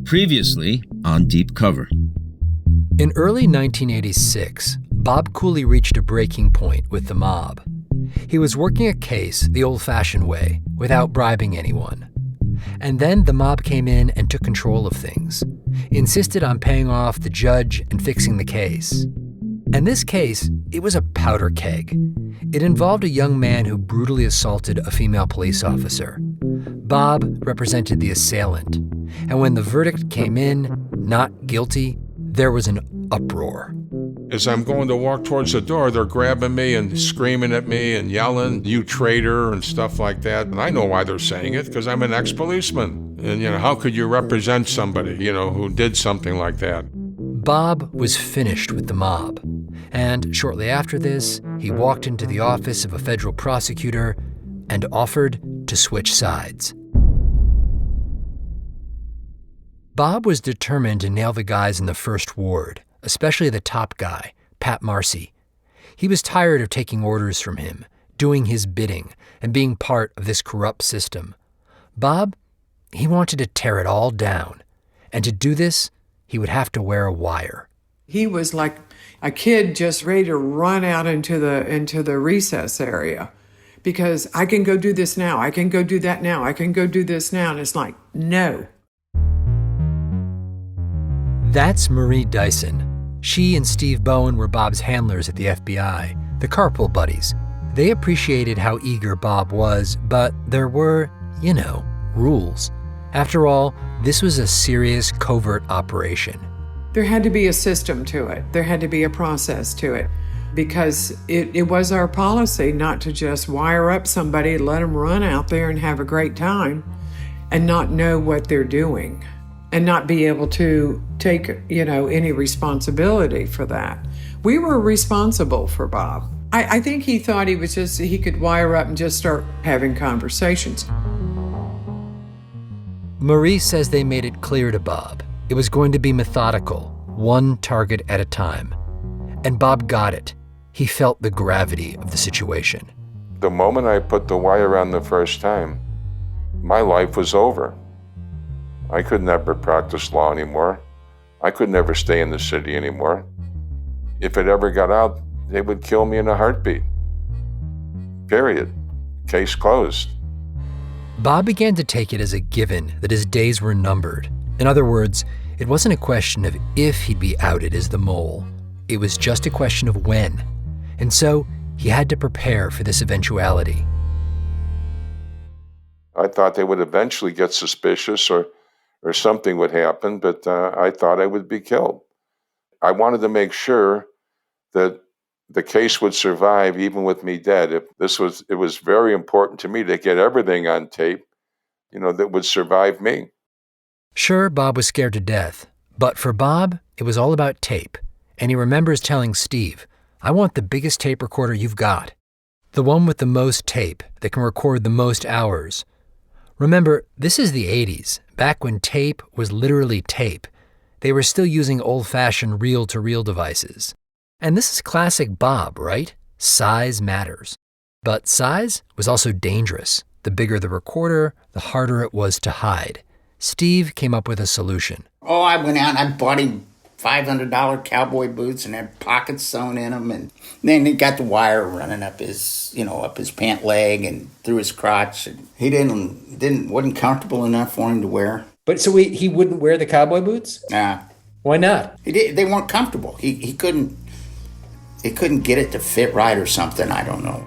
Previously on Deep Cover. In early 1986, Bob Cooley reached a breaking point with the mob. He was working a case the old-fashioned way, without bribing anyone. And then the mob came in and took control of things, insisted on paying off the judge and fixing the case. And this case, it was a powder keg. It involved a young man who brutally assaulted a female police officer. Bob represented the assailant. And when the verdict came in, not guilty, there was an uproar. As I'm going to walk towards the door, they're grabbing me and screaming at me and yelling, "You traitor," and stuff like that. And I know why they're saying it, because I'm an ex-policeman. And, how could you represent somebody, who did something like that? Bob was finished with the mob. And shortly after this, he walked into the office of a federal prosecutor and offered to switch sides. Bob was determined to nail the guys in the first ward, especially the top guy, Pat Marcy. He was tired of taking orders from him, doing his bidding, and being part of this corrupt system. Bob, he wanted to tear it all down. And to do this, he would have to wear a wire. He was like a kid just ready to run out into the recess area. Because I can go do this now, I can go do that now, I can go do this now. And it's like, no. That's Marie Dyson. She and Steve Bowen were Bob's handlers at the FBI, the carpool buddies. They appreciated how eager Bob was, but there were, rules. After all, this was a serious covert operation. There had to be a system to it. There had to be a process to it. Because it was our policy not to just wire up somebody, let them run out there and have a great time and not know what they're doing and not be able to take, any responsibility for that. We were responsible for Bob. I think he thought he could wire up and just start having conversations. Marie says they made it clear to Bob it was going to be methodical, one target at a time. And Bob got it. He felt the gravity of the situation. The moment I put the wire on the first time, my life was over. I could never practice law anymore. I could never stay in the city anymore. If it ever got out, they would kill me in a heartbeat. Period. Case closed. Bob began to take it as a given that his days were numbered. In other words, it wasn't a question of if he'd be outed as the mole. It was just a question of when. And so he had to prepare for this eventuality. I thought they would eventually get suspicious or something would happen, but I thought I would be killed. I wanted to make sure that the case would survive even with me dead. It was very important to me to get everything on tape, that would survive me. Sure, Bob was scared to death, but for Bob, it was all about tape. And he remembers telling Steve, "I want the biggest tape recorder you've got. The one with the most tape that can record the most hours." Remember, this is the 80s, back when tape was literally tape. They were still using old-fashioned reel-to-reel devices. And this is classic Bob, right? Size matters. But size was also dangerous. The bigger the recorder, the harder it was to hide. Steve came up with a solution. I went out and I bought him $500 cowboy boots and had pockets sewn in them, and then he got the wire running up his pant leg and through his crotch. And he wasn't comfortable enough for him to wear. But so he wouldn't wear the cowboy boots? Nah. Why not? They weren't comfortable. He couldn't get it to fit right or something. I don't know.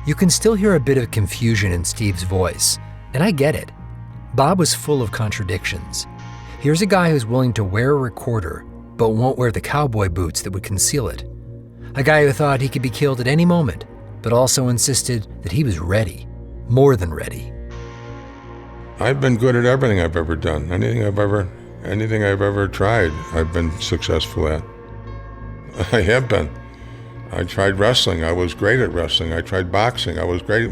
You can still hear a bit of confusion in Steve's voice, and I get it. Bob was full of contradictions. Here's a guy who's willing to wear a recorder, but won't wear the cowboy boots that would conceal it. A guy who thought he could be killed at any moment, but also insisted that he was ready, more than ready. I've been good at everything I've ever done. Anything I've ever tried, I've been successful at. I have been. I tried wrestling. I was great at wrestling. I tried boxing. I was great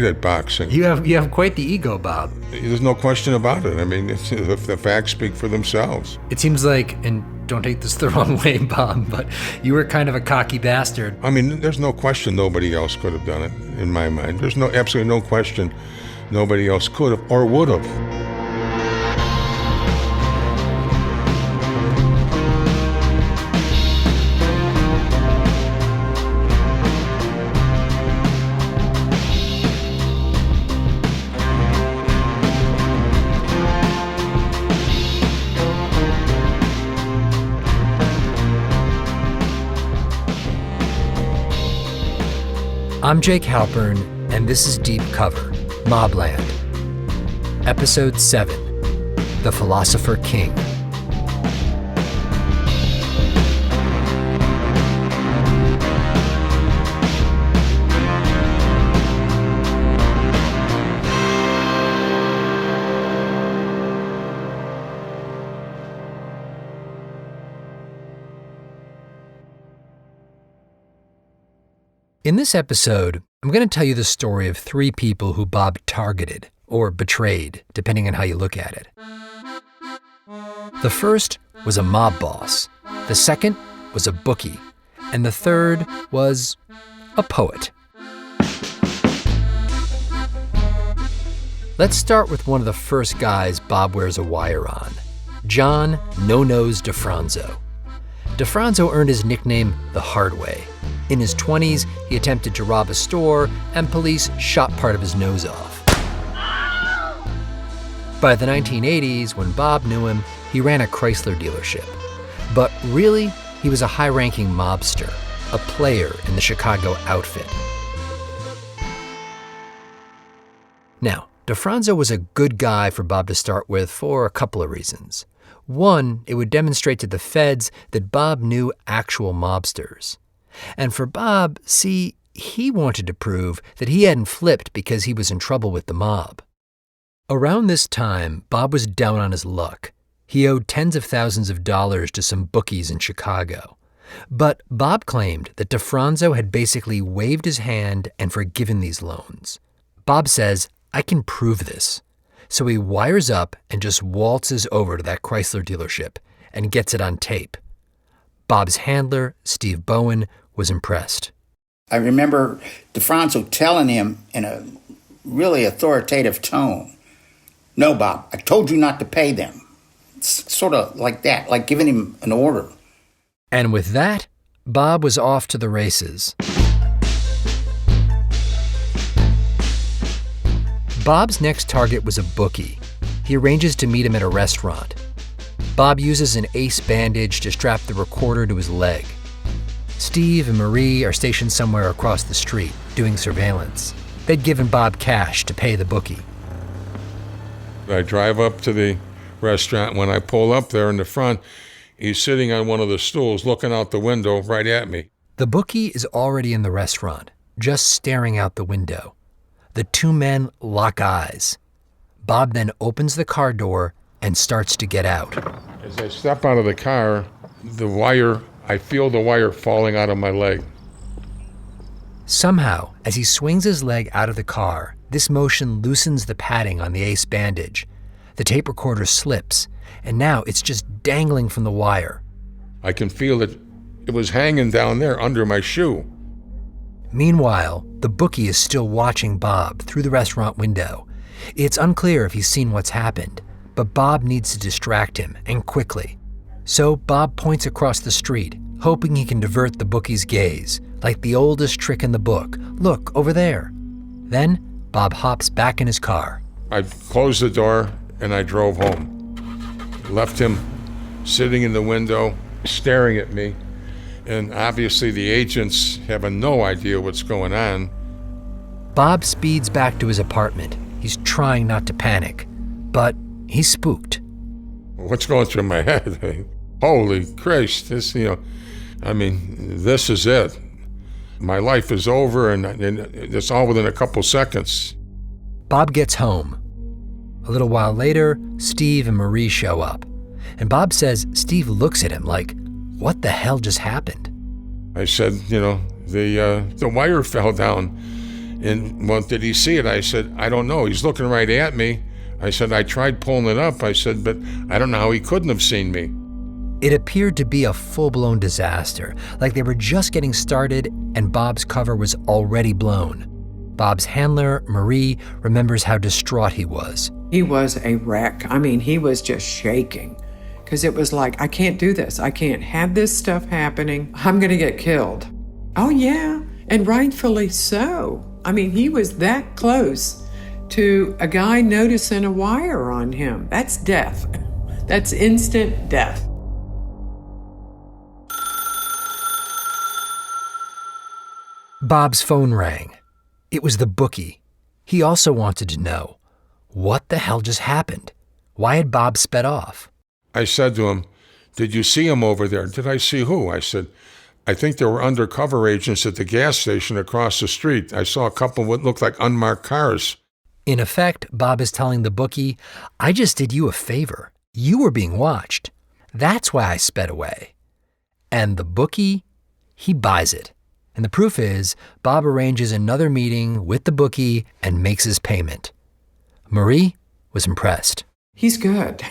at boxing. You have quite the ego, Bob. There's no question about it. I mean, the facts speak for themselves. It seems like, and don't take this the wrong way, Bob, but you were kind of a cocky bastard. I mean, there's no question nobody else could have done it, in my mind. There's absolutely no question nobody else could have or would have. I'm Jake Halpern, and this is Deep Cover, Mobland. Episode 7, The Philosopher King. In this episode, I'm going to tell you the story of 3 people who Bob targeted, or betrayed, depending on how you look at it. The first was a mob boss, the second was a bookie, and the third was a poet. Let's start with one of the first guys Bob wears a wire on, John No-Nose Defronzo. Defronzo earned his nickname the hard way. In his 20s, he attempted to rob a store, and police shot part of his nose off. By the 1980s, when Bob knew him, he ran a Chrysler dealership. But really, he was a high-ranking mobster, a player in the Chicago outfit. Now, Defronzo was a good guy for Bob to start with for a couple of reasons. One, it would demonstrate to the feds that Bob knew actual mobsters. And for Bob, see, he wanted to prove that he hadn't flipped because he was in trouble with the mob. Around this time, Bob was down on his luck. He owed tens of thousands of dollars to some bookies in Chicago. But Bob claimed that Defronzo had basically waved his hand and forgiven these loans. Bob says, "I can prove this." So he wires up and just waltzes over to that Chrysler dealership and gets it on tape. Bob's handler, Steve Bowen, was impressed. I remember Defronzo telling him in a really authoritative tone, "No, Bob, I told you not to pay them." It's sort of like that, like giving him an order. And with that, Bob was off to the races. Bob's next target was a bookie. He arranges to meet him at a restaurant. Bob uses an ace bandage to strap the recorder to his leg. Steve and Marie are stationed somewhere across the street, doing surveillance. They'd given Bob cash to pay the bookie. I drive up to the restaurant. When I pull up there in the front, he's sitting on one of the stools looking out the window right at me. The bookie is already in the restaurant, just staring out the window. The 2 men lock eyes. Bob then opens the car door and starts to get out. As I step out of the car, I feel the wire falling out of my leg. Somehow, as he swings his leg out of the car, this motion loosens the padding on the ace bandage. The tape recorder slips, and now it's just dangling from the wire. I can feel it. It was hanging down there under my shoe. Meanwhile, the bookie is still watching Bob through the restaurant window. It's unclear if he's seen what's happened, but Bob needs to distract him, and quickly. So Bob points across the street, hoping he can divert the bookie's gaze, like the oldest trick in the book. "Look, over there." Then Bob hops back in his car. I closed the door and I drove home. Left him sitting in the window, staring at me. And obviously the agents have no idea what's going on. Bob speeds back to his apartment. He's trying not to panic, but he's spooked. What's going through my head? Holy Christ, this is it. My life is over, and it's all within a couple seconds. Bob gets home. A little while later, Steve and Marie show up. And Bob says Steve looks at him like, "What the hell just happened?" I said, the wire fell down. And, well, did he see it? I said, I don't know. He's looking right at me. I said, I tried pulling it up. I said, but I don't know how he couldn't have seen me. It appeared to be a full-blown disaster, like they were just getting started and Bob's cover was already blown. Bob's handler, Marie, remembers how distraught he was. He was a wreck. I mean, he was just shaking because it was like, I can't do this. I can't have this stuff happening. I'm going to get killed. Oh, yeah, and rightfully so. I mean, he was that close to a guy noticing a wire on him. That's death. That's instant death. Bob's phone rang. It was the bookie. He also wanted to know, what the hell just happened? Why had Bob sped off? I said to him, "Did you see him over there?" "Did I see who?" I said, "I think there were undercover agents at the gas station across the street. I saw a couple of what looked like unmarked cars." In effect, Bob is telling the bookie, I just did you a favor. You were being watched. That's why I sped away. And the bookie, he buys it. And the proof is, Bob arranges another meeting with the bookie and makes his payment. Marie was impressed. He's good.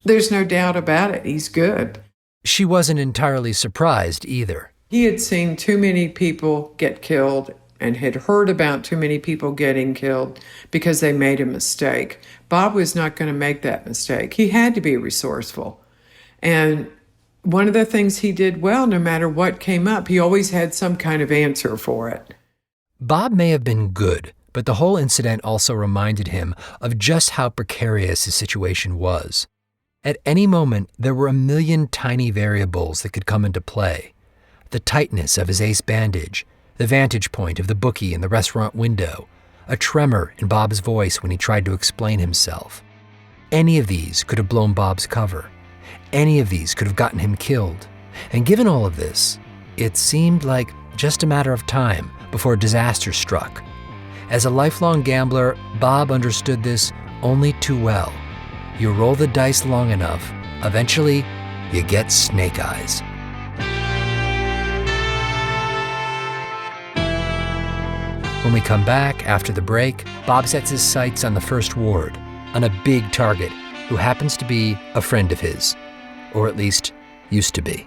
There's no doubt about it. He's good. She wasn't entirely surprised either. He had seen too many people get killed and had heard about too many people getting killed because they made a mistake. Bob was not going to make that mistake. He had to be resourceful. And one of the things he did well, no matter what came up, he always had some kind of answer for it. Bob may have been good, but the whole incident also reminded him of just how precarious his situation was. At any moment, there were a million tiny variables that could come into play. The tightness of his ace bandage, the vantage point of the bookie in the restaurant window, a tremor in Bob's voice when he tried to explain himself. Any of these could have blown Bob's cover. Any of these could have gotten him killed. And given all of this, it seemed like just a matter of time before disaster struck. As a lifelong gambler, Bob understood this only too well. You roll the dice long enough, eventually you get snake eyes. When we come back after the break, Bob sets his sights on the First Ward, on a big target who happens to be a friend of his, or at least used to be.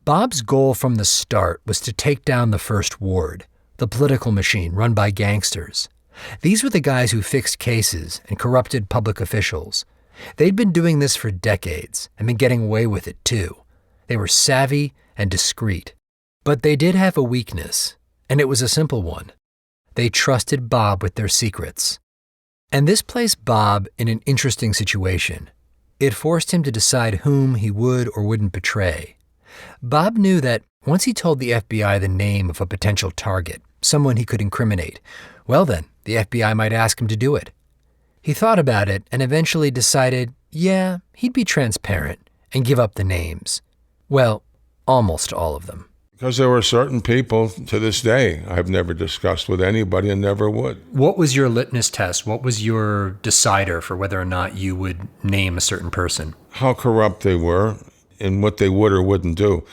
Bob's goal from the start was to take down the First Ward, the political machine run by gangsters. These were the guys who fixed cases and corrupted public officials. They'd been doing this for decades and been getting away with it too. They were savvy and discreet. But they did have a weakness, and it was a simple one. They trusted Bob with their secrets. And this placed Bob in an interesting situation. It forced him to decide whom he would or wouldn't betray. Bob knew that once he told the FBI the name of a potential target, someone he could incriminate, well then, the FBI might ask him to do it. He thought about it and eventually decided, yeah, he'd be transparent and give up the names. Well, almost all of them. Because there were certain people to this day I've never discussed with anybody and never would. What was your litmus test? What was your decider for whether or not you would name a certain person? How corrupt they were and what they would or wouldn't do.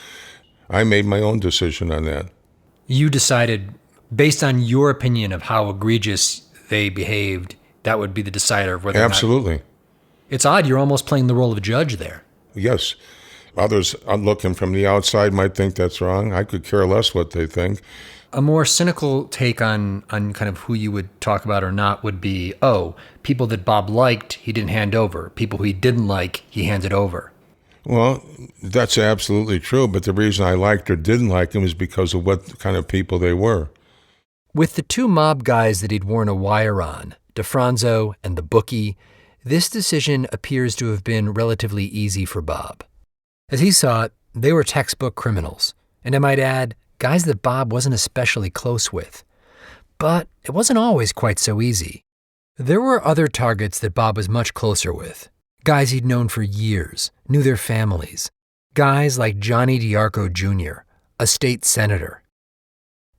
I made my own decision on that. You decided, based on your opinion of how egregious they behaved, that would be the decider of whether Absolutely. Or not. It's odd, you're almost playing the role of a judge there. Yes. Others looking from the outside might think that's wrong. I could care less what they think. A more cynical take on kind of who you would talk about or not would be, people that Bob liked, he didn't hand over. People who he didn't like, he handed over. Well, that's absolutely true, but the reason I liked or didn't like him was because of what kind of people they were. With the two mob guys that he'd worn a wire on, Defronzo and the bookie, this decision appears to have been relatively easy for Bob. As he saw it, they were textbook criminals, and I might add, guys that Bob wasn't especially close with. But it wasn't always quite so easy. There were other targets that Bob was much closer with. Guys he'd known for years, knew their families. Guys like Johnny DiArco Jr., a state senator.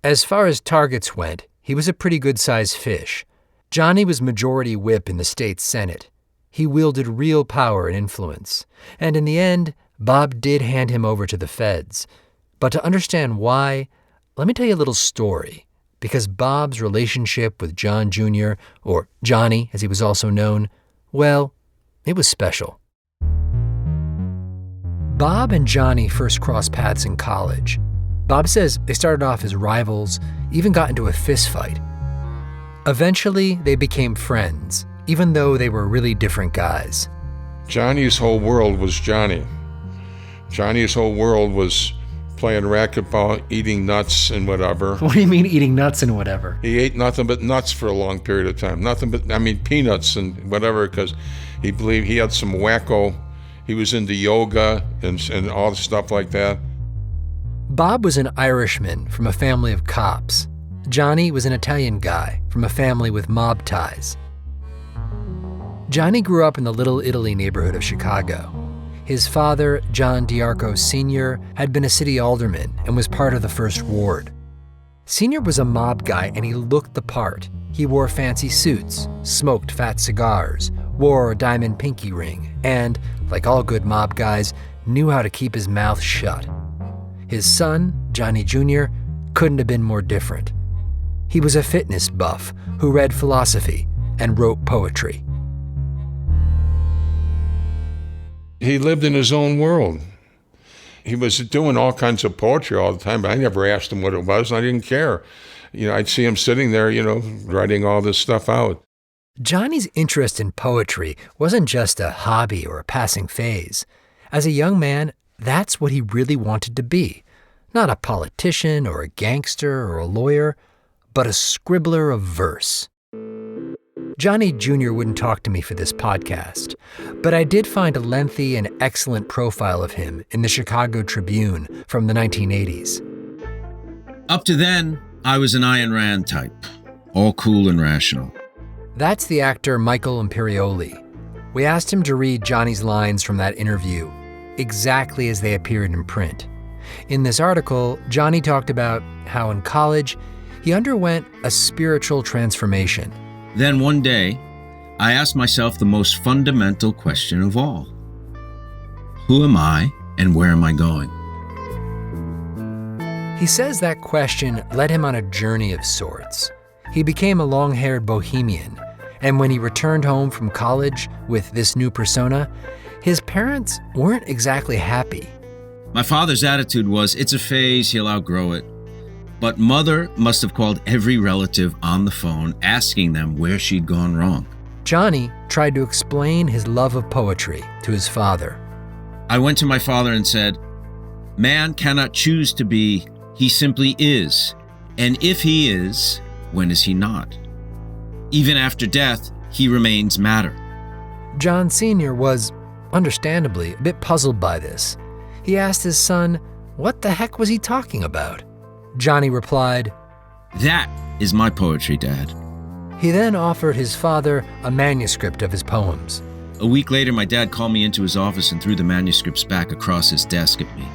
As far as targets went, he was a pretty good-sized fish. Johnny was majority whip in the state Senate. He wielded real power and influence. And in the end, Bob did hand him over to the feds. But to understand why, let me tell you a little story. Because Bob's relationship with John Jr., or Johnny as he was also known, well, it was special. Bob and Johnny first crossed paths in college. Bob says they started off as rivals, even got into a fist fight. Eventually, they became friends, even though they were really different guys. Johnny's whole world was Johnny. Johnny's whole world was playing racquetball, eating nuts and whatever. What do you mean eating nuts and whatever? He ate nothing but nuts for a long period of time. Peanuts and whatever, because he believed he had some wacko. He was into yoga and all the stuff like that. Bob was an Irishman from a family of cops. Johnny was an Italian guy from a family with mob ties. Johnny grew up in the Little Italy neighborhood of Chicago. His father, John D'Arco Sr., had been a city alderman and was part of the First Ward. Sr. was a mob guy and he looked the part. He wore fancy suits, smoked fat cigars, wore a diamond pinky ring, and, like all good mob guys, knew how to keep his mouth shut. His son, Johnny Jr., couldn't have been more different. He was a fitness buff who read philosophy and wrote poetry. He lived in his own world. He was doing all kinds of poetry all the time, but I never asked him what it was, and I didn't care. I'd see him sitting there, writing all this stuff out. Johnny's interest in poetry wasn't just a hobby or a passing phase. As a young man, that's what he really wanted to be. Not a politician or a gangster or a lawyer, but a scribbler of verse. Johnny Jr. wouldn't talk to me for this podcast, but I did find a lengthy and excellent profile of him in the Chicago Tribune from the 1980s. Up to then, I was an Ayn Rand type, all cool and rational. That's the actor Michael Imperioli. We asked him to read Johnny's lines from that interview, exactly as they appeared in print. In this article, Johnny talked about how in college, he underwent a spiritual transformation. Then one day, I asked myself the most fundamental question of all. Who am I and where am I going? He says that question led him on a journey of sorts. He became a long-haired bohemian, and when he returned home from college with this new persona, his parents weren't exactly happy. My father's attitude was, it's a phase, he'll outgrow it. But Mother must have called every relative on the phone, asking them where she'd gone wrong. Johnny tried to explain his love of poetry to his father. I went to my father and said, man cannot choose to be, he simply is. And if he is, when is he not? Even after death, he remains matter. John Sr. was, understandably, a bit puzzled by this. He asked his son, what the heck was he talking about? Johnny replied, that is my poetry, Dad. He then offered his father a manuscript of his poems. A week later, my dad called me into his office and threw the manuscripts back across his desk at me.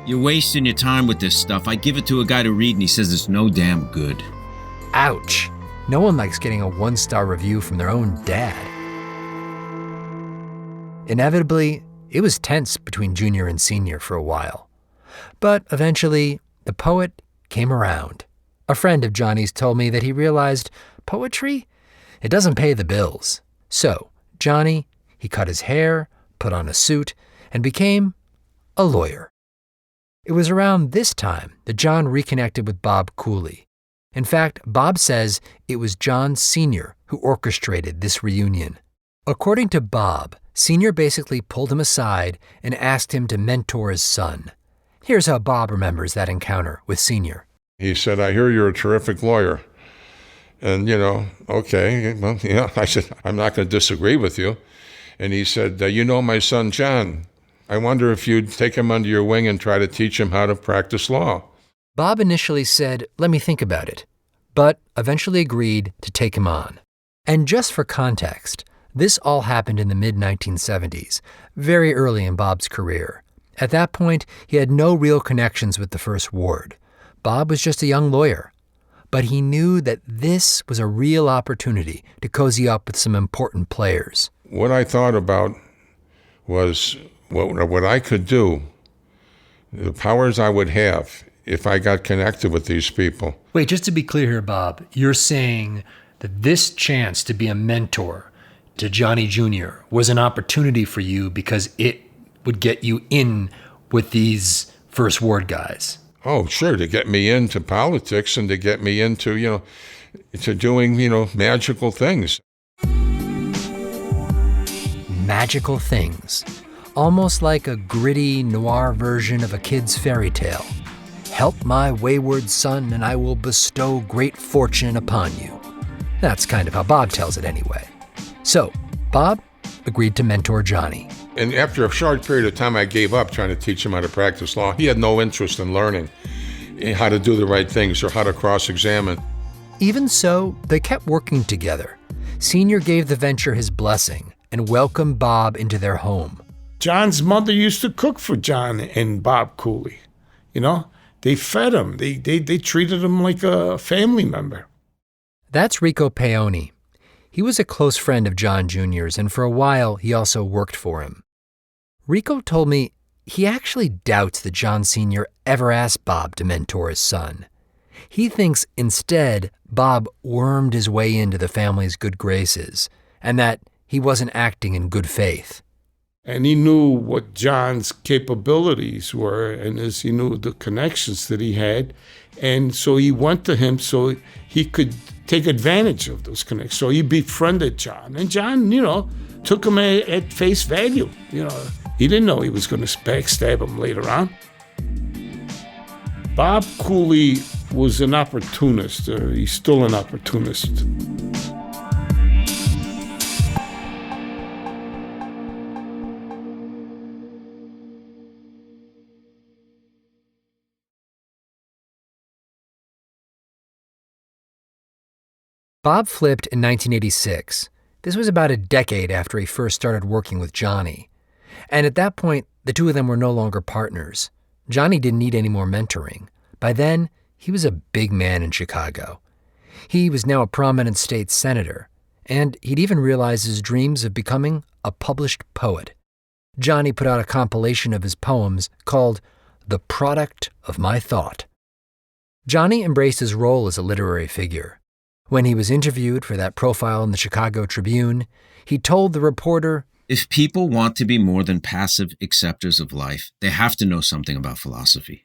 You're wasting your time with this stuff. I give it to a guy to read and he says it's no damn good. Ouch. No one likes getting a 1-star review from their own dad. Inevitably, it was tense between Junior and Senior for a while. But eventually, the poet came around. A friend of Johnny's told me that he realized poetry, it doesn't pay the bills. So, Johnny, he cut his hair, put on a suit, and became a lawyer. It was around this time that John reconnected with Bob Cooley. In fact, Bob says it was John Sr. who orchestrated this reunion. According to Bob, Sr. basically pulled him aside and asked him to mentor his son. Here's how Bob remembers that encounter with Sr. He said, I hear you're a terrific lawyer. And, okay, well, yeah. I said, I'm not going to disagree with you. And he said, you know my son, John. I wonder if you'd take him under your wing and try to teach him how to practice law. Bob initially said, let me think about it, but eventually agreed to take him on. And just for context, this all happened in the mid-1970s, very early in Bob's career. At that point, he had no real connections with the First Ward. Bob was just a young lawyer. But he knew that this was a real opportunity to cozy up with some important players. What I thought about was what I could do, the powers I would have if I got connected with these people. Wait, just to be clear here, Bob, you're saying that this chance to be a mentor to Johnny Jr. was an opportunity for you because it would get you in with these First Ward guys. Oh, sure, to get me into politics and to get me into, to doing, magical things. Magical things. Almost like a gritty noir version of a kid's fairy tale. Help my wayward son and I will bestow great fortune upon you. That's kind of how Bob tells it anyway. So, Bob agreed to mentor Johnny. And after a short period of time, I gave up trying to teach him how to practice law. He had no interest in learning how to do the right things or how to cross-examine. Even so, they kept working together. Senior gave the venture his blessing and welcomed Bob into their home. John's mother used to cook for John and Bob Cooley. They fed him. They treated him like a family member. That's Rico Paoni. He was a close friend of John Jr.'s, and for a while, he also worked for him. Rico told me he actually doubts that John Sr. ever asked Bob to mentor his son. He thinks instead Bob wormed his way into the family's good graces, and that he wasn't acting in good faith. And he knew what John's capabilities were, and he knew the connections that he had. And so he went to him so he could take advantage of those connections. So he befriended John. And John, took him at face value. He didn't know he was going to backstab him later on. Bob Cooley was an opportunist. He's still an opportunist. Bob flipped in 1986. This was about a decade after he first started working with Johnny. And at that point, the two of them were no longer partners. Johnny didn't need any more mentoring. By then, he was a big man in Chicago. He was now a prominent state senator, and he'd even realized his dreams of becoming a published poet. Johnny put out a compilation of his poems called The Product of My Thought. Johnny embraced his role as a literary figure. When he was interviewed for that profile in the Chicago Tribune, he told the reporter, "If people want to be more than passive acceptors of life, they have to know something about philosophy.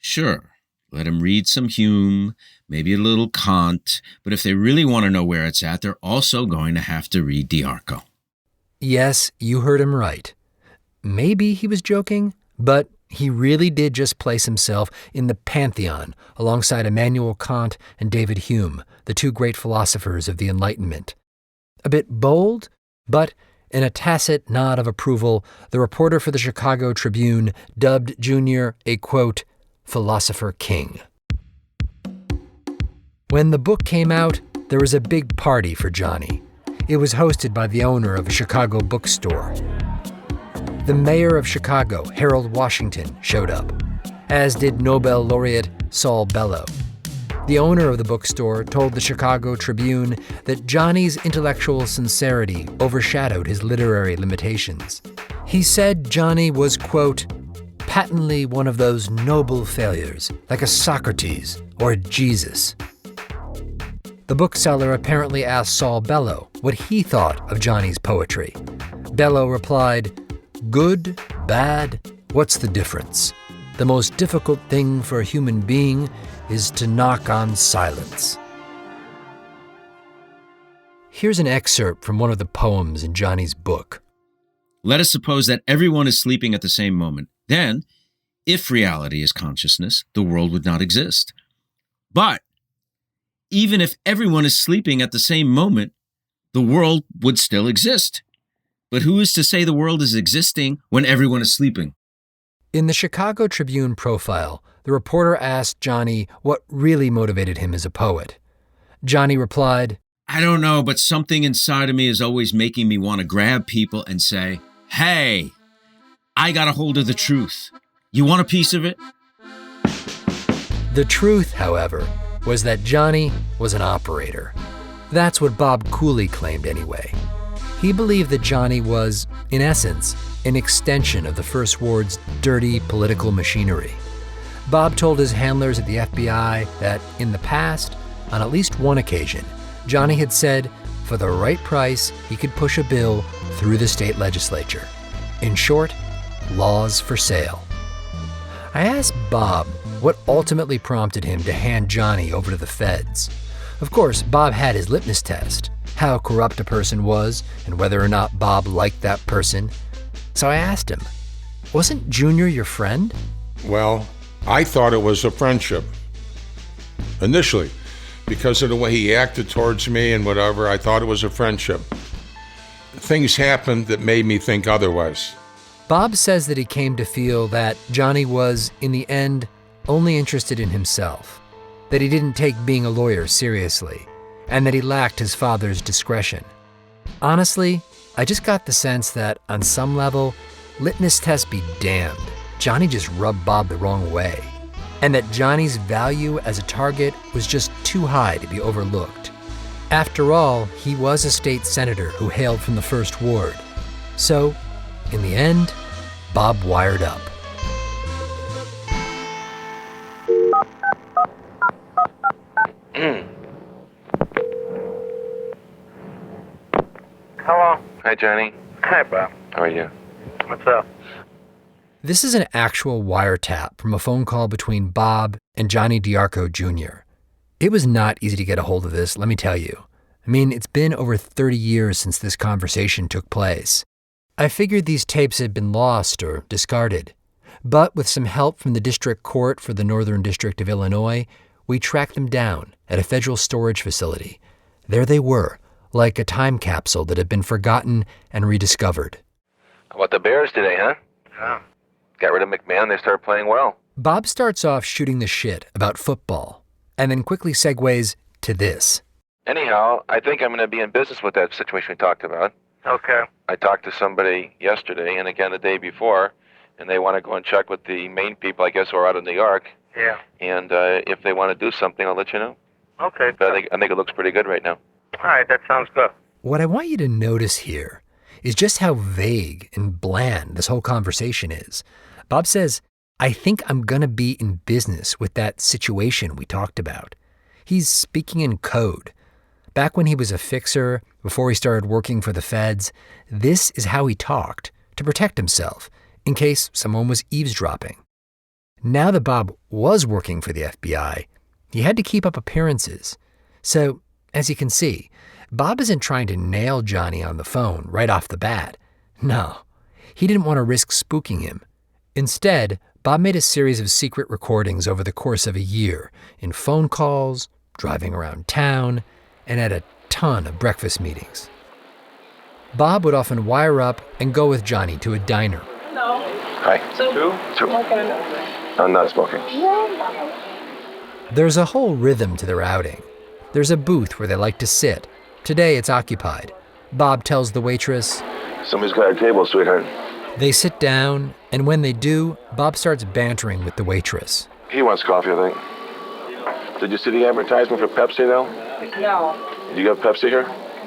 Sure, let them read some Hume, maybe a little Kant, but if they really want to know where it's at, they're also going to have to read D'Arco." Yes, you heard him right. Maybe he was joking, but he really did just place himself in the pantheon alongside Immanuel Kant and David Hume, the two great philosophers of the Enlightenment. A bit bold, but in a tacit nod of approval, the reporter for the Chicago Tribune dubbed Jr. a, quote, philosopher king. When the book came out, there was a big party for Johnny. It was hosted by the owner of a Chicago bookstore. The mayor of Chicago, Harold Washington, showed up, as did Nobel laureate Saul Bellow. The owner of the bookstore told the Chicago Tribune that Johnny's intellectual sincerity overshadowed his literary limitations. He said Johnny was, quote, patently one of those noble failures, like a Socrates or a Jesus. The bookseller apparently asked Saul Bellow what he thought of Johnny's poetry. Bellow replied, "Good, bad, what's the difference? The most difficult thing for a human being is to knock on silence." Here's an excerpt from one of the poems in Johnny's book. Let us suppose that everyone is sleeping at the same moment. Then, if reality is consciousness, the world would not exist. But even if everyone is sleeping at the same moment, the world would still exist. But who is to say the world is existing when everyone is sleeping? In the Chicago Tribune profile, the reporter asked Johnny what really motivated him as a poet. Johnny replied, "I don't know, but something inside of me is always making me want to grab people and say, hey, I got a hold of the truth. You want a piece of it?" The truth, however, was that Johnny was an operator. That's what Bob Cooley claimed anyway. He believed that Johnny was, in essence, an extension of the First Ward's dirty political machinery. Bob told his handlers at the FBI that in the past, on at least one occasion, Johnny had said for the right price, he could push a bill through the state legislature. In short, laws for sale. I asked Bob what ultimately prompted him to hand Johnny over to the feds. Of course, Bob had his litmus test, how corrupt a person was and whether or not Bob liked that person. So I asked him, wasn't Junior your friend? Well, I thought it was a friendship initially. Because of the way he acted towards me and whatever, I thought it was a friendship. Things happened that made me think otherwise. Bob says that he came to feel that Johnny was, in the end, only interested in himself, that he didn't take being a lawyer seriously, and that he lacked his father's discretion. Honestly, I just got the sense that, on some level, litmus test be damned, Johnny just rubbed Bob the wrong way, and that Johnny's value as a target was just too high to be overlooked. After all, he was a state senator who hailed from the First Ward. So, in the end, Bob wired up. Hello. Hi, Johnny. Hi, Bob. How are you? What's up? This is an actual wiretap from a phone call between Bob and Johnny D'Arco Jr. It was not easy to get a hold of this, let me tell you. I mean, it's been over 30 years since this conversation took place. I figured these tapes had been lost or discarded. But with some help from the District Court for the Northern District of Illinois, we tracked them down at a federal storage facility. There they were, like a time capsule that had been forgotten and rediscovered. How about the Bears today, huh? Yeah. Got rid of McMahon, they start playing well. Bob starts off shooting the shit about football, and then quickly segues to this. Anyhow, I think I'm going to be in business with that situation we talked about. Okay. I talked to somebody yesterday and again the day before, and they want to go and check with the main people, I guess, who are out of New York. Yeah. And if they want to do something, I'll let you know. Okay. But I think it looks pretty good right now. All right, that sounds good. What I want you to notice here is just how vague and bland this whole conversation is. Bob says, I think I'm going to be in business with that situation we talked about. He's speaking in code. Back when he was a fixer, before he started working for the feds, this is how he talked to protect himself in case someone was eavesdropping. Now that Bob was working for the FBI, he had to keep up appearances. So, as you can see, Bob isn't trying to nail Johnny on the phone right off the bat. No, he didn't want to risk spooking him. Instead, Bob made a series of secret recordings over the course of a year in phone calls, driving around town, and at a ton of breakfast meetings. Bob would often wire up and go with Johnny to a diner. No. Hi. Two. I'm not smoking. There's a whole rhythm to their outing. There's a booth where they like to sit. Today it's occupied. Bob tells the waitress, Somebody's got a table, sweetheart. they sit down, and when they do, Bob starts bantering with the waitress. He wants coffee, I think. Did you see the advertisement for Pepsi now? No. You got Pepsi here?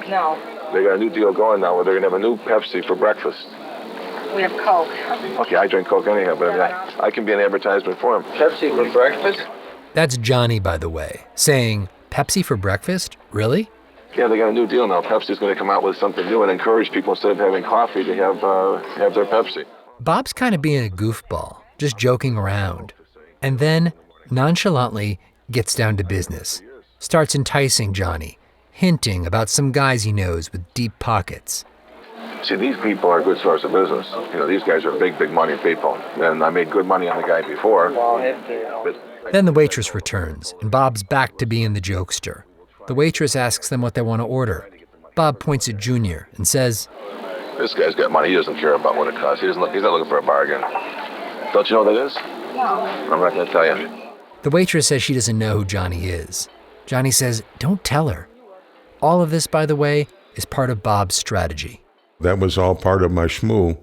No. They got a new deal going now where they're going to have a new Pepsi for breakfast. We have Coke. Okay, I drink Coke anyhow, but I can be an advertisement for him. Pepsi for breakfast? That's Johnny, by the way, saying, Pepsi for breakfast? Really? Yeah, they got a new deal now. Pepsi's going to come out with something new and encourage people, instead of having coffee, to have their Pepsi. Bob's kind of being a goofball, just joking around. And then, nonchalantly, gets down to business. Starts enticing Johnny, hinting about some guys he knows with deep pockets. See, these people are a good source of business. You know, these guys are big money people. And I made good money on the guy before. Then the waitress returns, and Bob's back to being the jokester. The waitress asks them what they want to order. Bob points at Junior and says, This guy's got money. He doesn't care about what it costs. He's not looking for a bargain. Don't you know what that is? No. I'm not going to tell you. The waitress says she doesn't know who Johnny is. Johnny says, don't tell her. All of this, by the way, is part of Bob's strategy. That was all part of my schmoo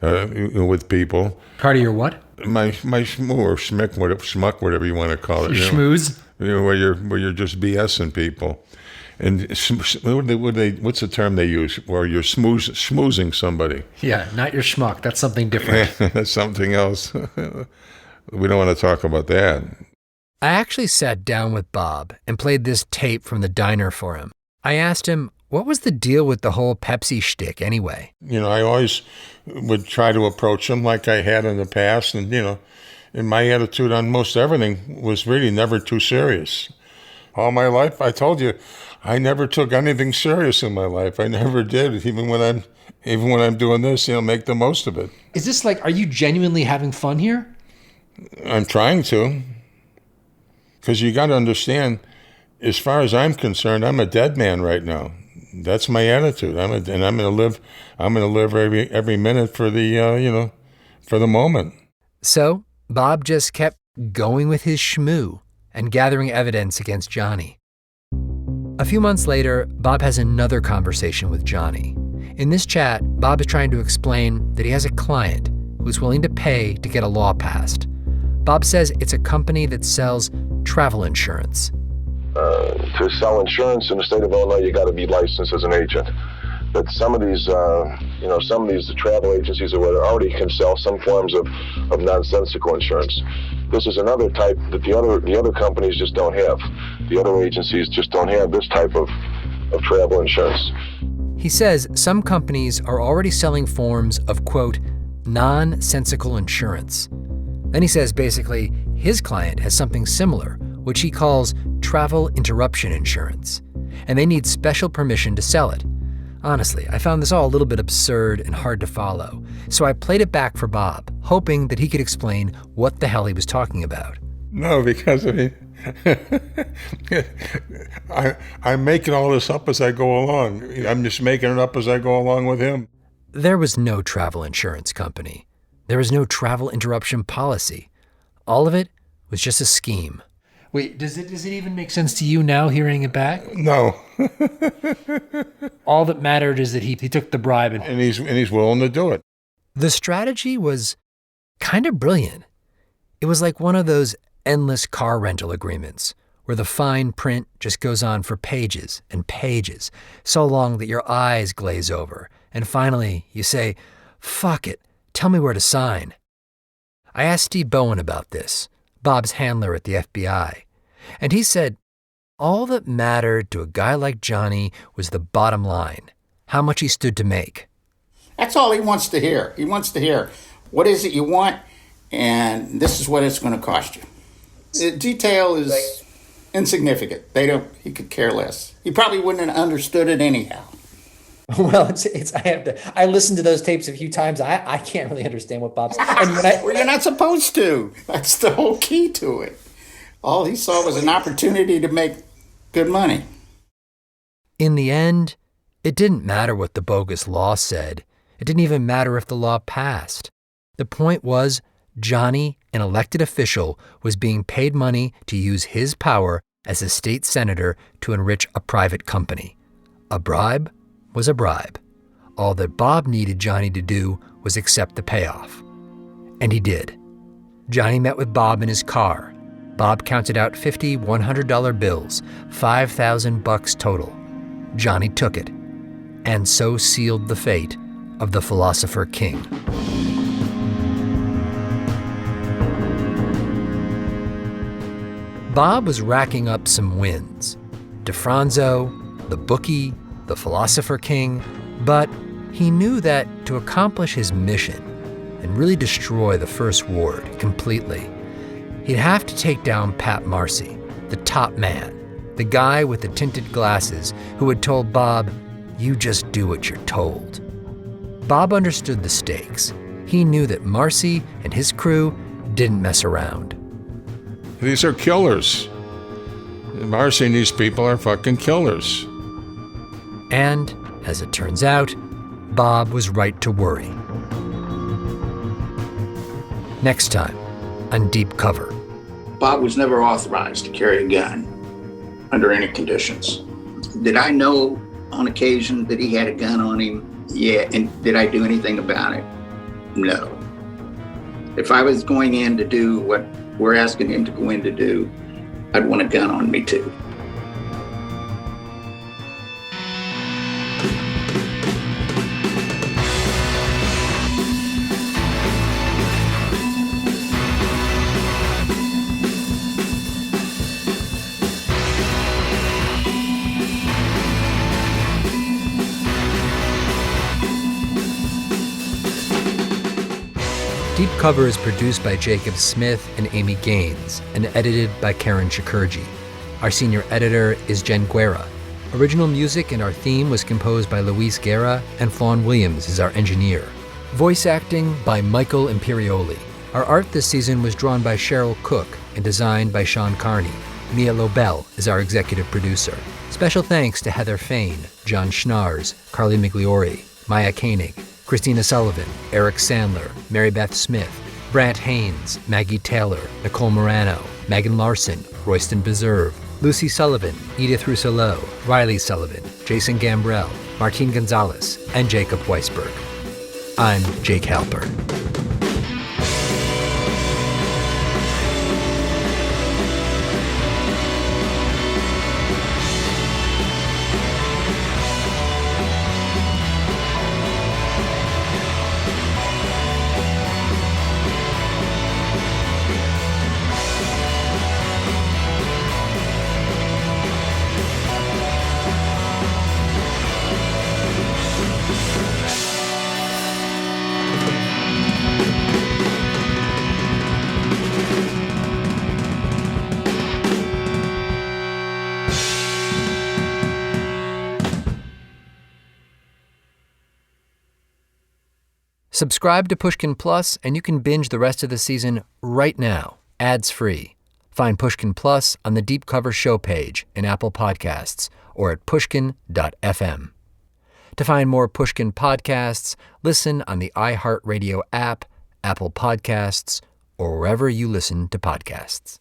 with people. Part of your what? My schmoo or schmuck, whatever you want to call it. Your schmooze? Where you're just BSing people. And what's the term they use where you're schmoozing somebody? Yeah, not your schmuck. That's something different. That's something else. We don't want to talk about that. I actually sat down with Bob and played this tape from the diner for him. I asked him, what was the deal with the whole Pepsi shtick anyway? I always would try to approach him like I had in the past. And, and my attitude on most everything was really never too serious. All my life, I told you, I never took anything serious in my life. I never did. Even when I'm doing this, make the most of it. Is this are you genuinely having fun here? I'm trying to. Because you got to understand, as far as I'm concerned, I'm a dead man right now. That's my attitude. I'm going to live every minute for the for the moment. So Bob just kept going with his schmoo and gathering evidence against Johnny. A few months later, Bob has another conversation with Johnny. In this chat, Bob is trying to explain that he has a client who's willing to pay to get a law passed. Bob says it's a company that sells travel insurance. To sell insurance in the state of Illinois, you got to be licensed as an agent. But some of these travel agencies or whatever already can sell some forms of nonsensical insurance. This is another type that the other companies just don't have. The other agencies just don't have this type of travel insurance. He says some companies are already selling forms of, quote, nonsensical insurance. Then he says basically his client has something similar, which he calls travel interruption insurance, and they need special permission to sell it. Honestly, I found this all a little bit absurd and hard to follow, so I played it back for Bob, hoping that he could explain what the hell he was talking about. No, because I'm making all this up as I go along. I'm just making it up as I go along with him. There was no travel insurance company. There was no travel interruption policy. All of it was just a scheme. Wait, does it even make sense to you now hearing it back? No. All that mattered is that he took the bribe and he's willing to do it. The strategy was kind of brilliant. It was like one of those endless car rental agreements where the fine print just goes on for pages and pages, so long that your eyes glaze over, and finally you say, "Fuck it, tell me where to sign." I asked Steve Bowen about this, Bob's handler at the FBI, and he said all that mattered to a guy like Johnny was the bottom line, how much he stood to make. That's all he wants to hear. He wants to hear, what is it you want, and this is what it's going to cost you. The detail is insignificant. He could care less. He probably wouldn't have understood it anyhow. Well, I listened to those tapes a few times. I can't really understand what Bob's saying. Well, you're not supposed to. That's the whole key to it. All he saw was an opportunity to make good money. In the end, it didn't matter what the bogus law said. It didn't even matter if the law passed. The point was, Johnny, an elected official, was being paid money to use his power as a state senator to enrich a private company. A bribe was a bribe. All that Bob needed Johnny to do was accept the payoff. And he did. Johnny met with Bob in his car. Bob counted out 50 $100 bills, $5,000 total. Johnny took it, and so sealed the fate of the Philosopher King. Bob was racking up some wins. Defronzo, the bookie, the Philosopher King, but he knew that to accomplish his mission and really destroy the First Ward completely, he'd have to take down Pat Marcy, the top man, the guy with the tinted glasses who had told Bob, "You just do what you're told." Bob understood the stakes. He knew that Marcy and his crew didn't mess around. These are killers. Marcy and these people are fucking killers. And, as it turns out, Bob was right to worry. Next time on Deep Cover. Bob was never authorized to carry a gun under any conditions. Did I know on occasion that he had a gun on him? Yeah. And did I do anything about it? No. If I was going in to do what we're asking him to go in to do, I'd want a gun on me too. Deep Cover is produced by Jacob Smith and Amy Gaines and edited by Karen Shakurji. Our senior editor is Jen Guerra. Original music and our theme was composed by Luis Guerra, and Fawn Williams is our engineer. Voice acting by Michael Imperioli. Our art this season was drawn by Cheryl Cook and designed by Sean Carney. Mia Lobel is our executive producer. Special thanks to Heather Fain, John Schnars, Carly Migliori, Maya Koenig, Christina Sullivan, Eric Sandler, Mary Beth Smith, Brant Haynes, Maggie Taylor, Nicole Morano, Megan Larson, Royston Beserve, Lucy Sullivan, Edith Rousselot, Riley Sullivan, Jason Gambrell, Martine Gonzalez, and Jacob Weisberg. I'm Jake Halpern. Subscribe to Pushkin Plus, and you can binge the rest of the season right now, ads-free. Find Pushkin Plus on the Deep Cover show page in Apple Podcasts or at pushkin.fm. To find more Pushkin podcasts, listen on the iHeartRadio app, Apple Podcasts, or wherever you listen to podcasts.